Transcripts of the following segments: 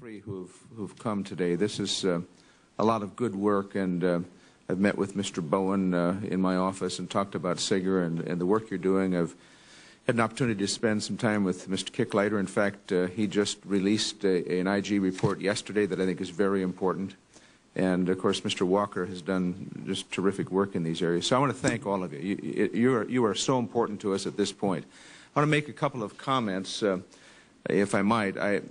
three who've come today. This is a lot of good work, and I've met with Mr. Bowen in my office and talked about SIGAR and the work you're doing. I've had an opportunity to spend some time with Mr. Kicklighter. In fact, he just released an IG report yesterday that I think is very important. And, of course, Mr. Walker has done just terrific work in these areas. So I want to thank all of you. You are so important to us at this point. I want to make a couple of comments, if I might. I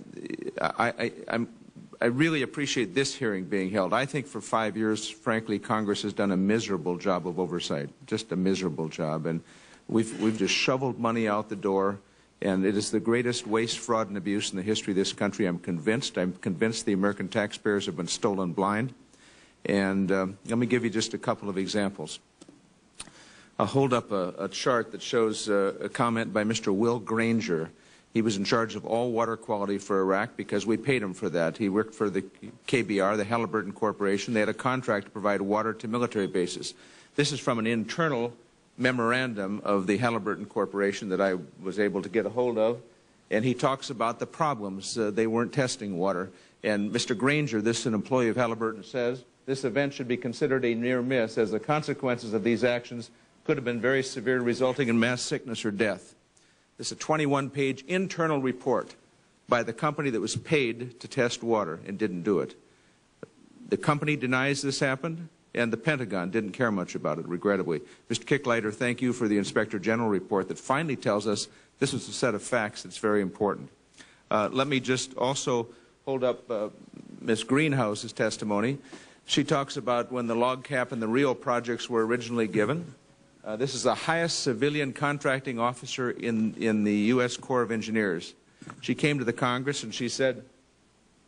really appreciate this hearing being held. I think for 5 years, frankly, Congress has done a miserable job of oversight, just a miserable job. And we've just shoveled money out the door, and it is the greatest waste, fraud, and abuse in the history of this country. I'm convinced the American taxpayers have been stolen blind. And let me give you just a couple of examples. I'll hold up a chart that shows a comment by Mr. Will Granger. He was in charge of all water quality for Iraq because we paid him for that. He worked for the KBR, the Halliburton Corporation. They had a contract to provide water to military bases. This is from an internal memorandum of the Halliburton Corporation that I was able to get a hold of, and he talks about the problems. They weren't testing water. And Mr. Granger, this is an employee of Halliburton, says, this event should be considered a near miss as the consequences of these actions could have been very severe, resulting in mass sickness or death. This is a 21-page internal report by the company that was paid to test water and didn't do it. The company denies this happened, and the Pentagon didn't care much about it, regrettably. Mr. Kicklighter, thank you for the Inspector General report that finally tells us this is a set of facts that's very important. Let me just also hold up Ms. Greenhouse's testimony. She talks about when the log cap and the Rio projects were originally given. This is the highest civilian contracting officer in the U.S. Corps of Engineers. She came to the Congress and she said,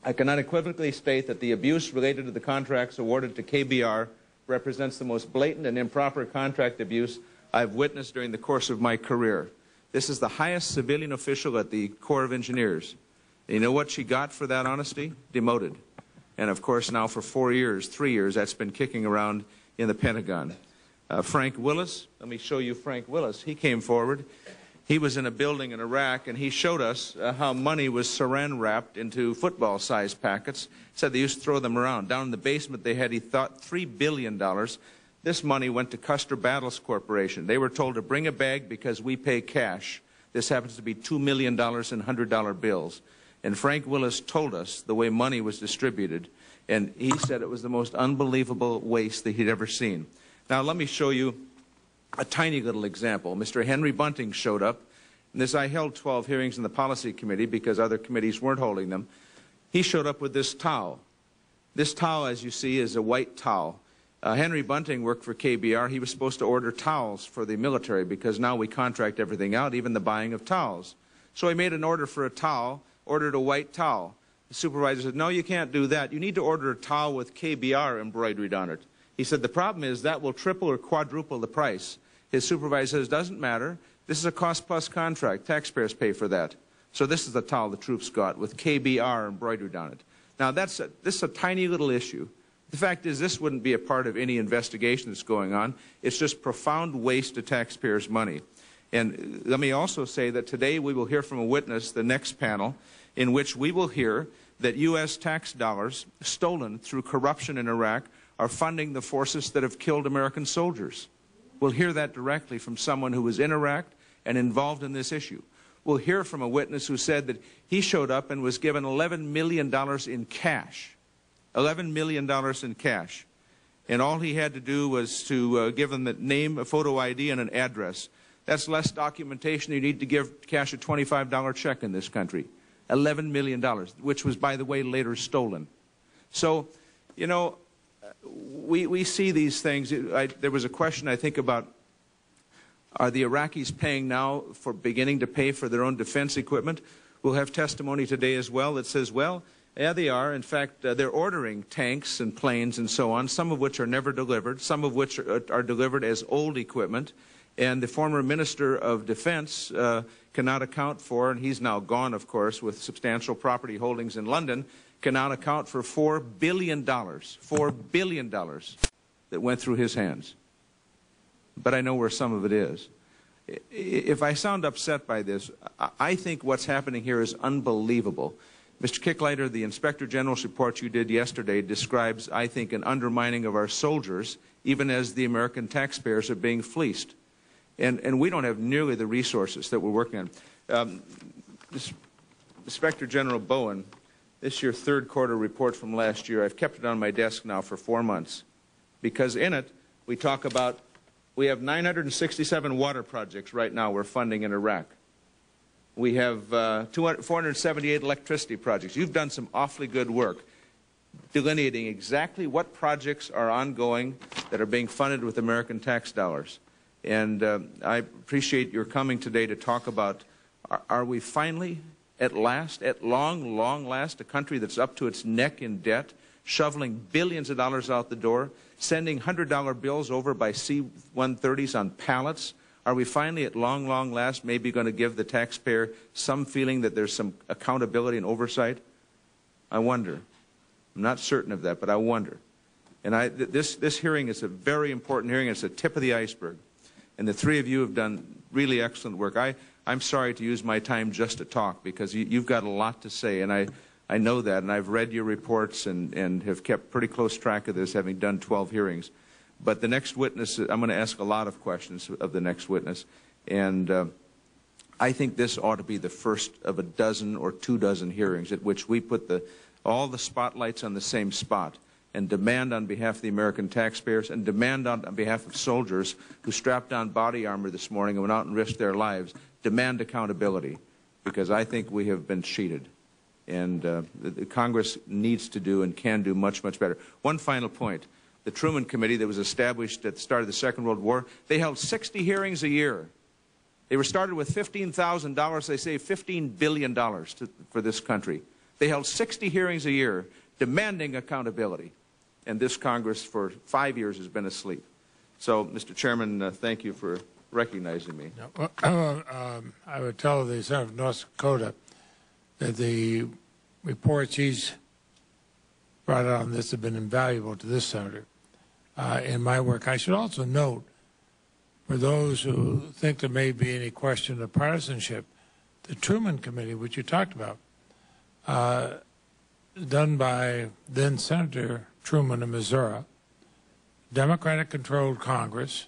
I can unequivocally state that the abuse related to the contracts awarded to KBR represents the most blatant and improper contract abuse I've witnessed during the course of my career. This is the highest civilian official at the Corps of Engineers. And you know what she got for that honesty? Demoted. And of course now for 3 years, that's been kicking around in the Pentagon. Frank Willis, let me show you Frank Willis. He came forward. He was in a building in Iraq, and he showed us how money was saran wrapped into football-sized packets. He said they used to throw them around. Down in the basement they had, he thought, $3 billion. This money went to Custer Battles Corporation. They were told to bring a bag because we pay cash. This happens to be $2 million in $100 bills. And Frank Willis told us the way money was distributed, and he said it was the most unbelievable waste that he'd ever seen. Now, let me show you a tiny little example. Mr. Henry Bunting showed up, and I held 12 hearings in the Policy Committee because other committees weren't holding them. He showed up with this towel. This towel, as you see, is a white towel. Henry Bunting worked for KBR. He was supposed to order towels for the military because now we contract everything out, even the buying of towels. So he made an order for a towel, ordered a white towel. The supervisor said, no, you can't do that. You need to order a towel with KBR embroidered on it. He said, the problem is that will triple or quadruple the price. His supervisor says, doesn't matter. This is a cost-plus contract. Taxpayers pay for that. So this is the towel the troops got with KBR embroidered on it. Now, this is a tiny little issue. The fact is this wouldn't be a part of any investigation that's going on. It's just profound waste of taxpayers' money. And let me also say that today we will hear from a witness, the next panel, in which we will hear that U.S. tax dollars stolen through corruption in Iraq are funding the forces that have killed American soldiers. We'll hear that directly from someone who was in Iraq and involved in this issue. We'll hear from a witness who said that he showed up and was given $11 million in cash. $11 million in cash. And all he had to do was to give them the name, a photo ID, and an address. That's less documentation you need to give cash a $25 check in this country. $11 million, which was, by the way, later stolen. So, you know, we see these things. There was a question, I think, about are the Iraqis paying now for beginning to pay for their own defense equipment? We'll have testimony today as well that says, well, yeah, they are. In fact, they're ordering tanks and planes and so on, some of which are never delivered, some of which are delivered as old equipment. And the former Minister of Defense cannot account for, and he's now gone, of course, with substantial property holdings in London, cannot account for $4 billion that went through his hands. But I know where some of it is. If I sound upset by this, I think what's happening here is unbelievable. Mr. Kicklighter, the Inspector General's report you did yesterday describes, I think, an undermining of our soldiers, even as the American taxpayers are being fleeced. And we don't have nearly the resources that we're working on. Inspector General Bowen, this is your third quarter report from last year. I've kept it on my desk now for 4 months, because in it we talk about, we have 967 water projects right now we're funding in Iraq. We have 478 electricity projects. You've done some awfully good work delineating exactly what projects are ongoing that are being funded with American tax dollars. And I appreciate your coming today to talk about, are we finally, at last, at long, long last, a country that's up to its neck in debt, shoveling billions of dollars out the door, sending $100 bills over by C-130s on pallets? Are we finally, at long, long last, maybe going to give the taxpayer some feeling that there's some accountability and oversight? I wonder. I'm not certain of that, but I wonder. And this hearing is a very important hearing. It's the tip of the iceberg. And the three of you have done really excellent work. I'm sorry to use my time just to talk, because you've got a lot to say, and I know that, and I've read your reports and have kept pretty close track of this, having done 12 hearings. But the next witness, I'm going to ask a lot of questions of the next witness, and I think this ought to be the first of a dozen or 24 hearings at which we put all the spotlights on the same spot and demand on behalf of the American taxpayers and demand on behalf of soldiers who strapped on body armor this morning and went out and risked their lives, demand accountability, because I think we have been cheated. And the Congress needs to do and can do much, much better. One final point. The Truman Committee that was established at the start of the Second World War, they held 60 hearings a year. They were started with $15,000. They saved $15 billion for this country. They held 60 hearings a year demanding accountability. And this Congress for 5 years has been asleep. So, Mr. Chairman, thank you for recognizing me. I would tell the Senator of North Dakota that the reports he's brought out on this have been invaluable to this senator in my work. I should also note, for those who think there may be any question of partisanship, the Truman Committee, which you talked about, done by then Senator Truman of Missouri, Democratic-controlled Congress,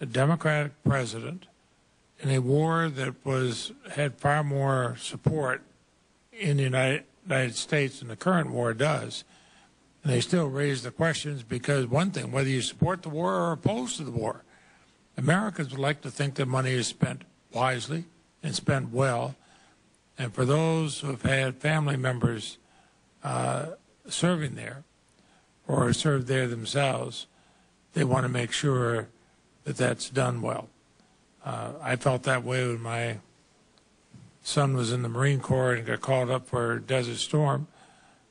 a Democratic president, in a war that had far more support in the United States than the current war does. And they still raise the questions because, one thing, whether you support the war or opposed to the war, Americans would like to think their money is spent wisely and spent well. And for those who have had family members serving there or served there themselves, they want to make sure that that's done well. I felt that way when my son was in the Marine Corps and got called up for Desert Storm.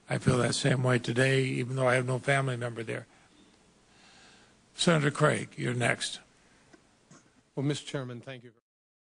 I feel that same way today, even though I have no family member there. Senator Craig, you're next. Well, Mr. Chairman, thank you.